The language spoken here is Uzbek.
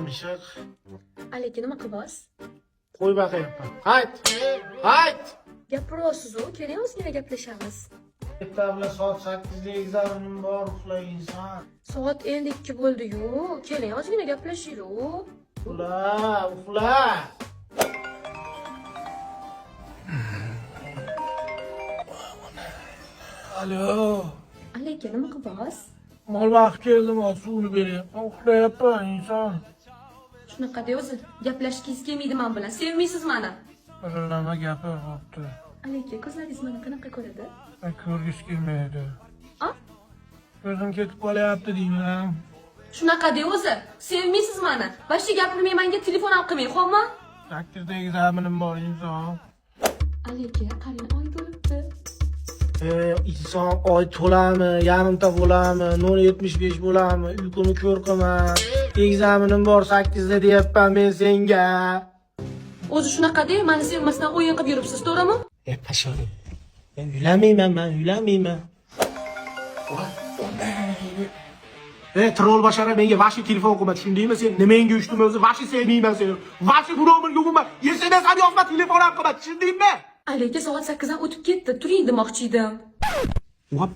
Işık. Aleyküm nima qilyapsiz? Qo'y bakayım. Hayt. Hayt. Gapiryapsiz u, keling ozgina gaplashamiz. Maktabda soat 8'da egzaminim bor, uxla inson. Soat endi 2 bo'ldi-yu. Keling ozgina gaplashaylik. Uxla. Alo. Aleyküm nima qilyapsiz? Mol vaqt keldim, suvni bering. Uxlayapman inson. Shunaqa de o'zi, gaplashgingiz kelmaydi men bilan. Sevmaysiz meni. Nima gapir bo'pti. Aleyküm, ko'zlaringiz meni qanaqa ko'radi? Ko'rgisi kelmaydi. A? Ko'zim ketib qolyapti deyman. Shunaqa de o'zi, sevmaysiz meni. Boshqa gapirmay menga telefon ham qilmang, xo'pmi? 8'da egzaminim bor inson. Aleyküm, qarang, oy bo'libdi. İnson oy to'lami, yarimta bo'lami, 0.75 bo'lami, uyquni ko'r qilman. Egzaminim bor 8'da deyapman men senga. O'zi shunaqa de, meni sevmasdan o'yin qilib yuribsiz, to'g'rimi? Pashoni. Men uylanmayman. Troll bashara menga vashi telefon qilma, tushundingmi sen? Nimenga uchdim o'zi? Vashi sevmayman seni. Vashi birovni yo'qman. SMS ham yozma, telefon ham qilma, tushundingmi? Aleyküm, soat 8 dan o'tib ketdi. Turing demoqchi edim. What?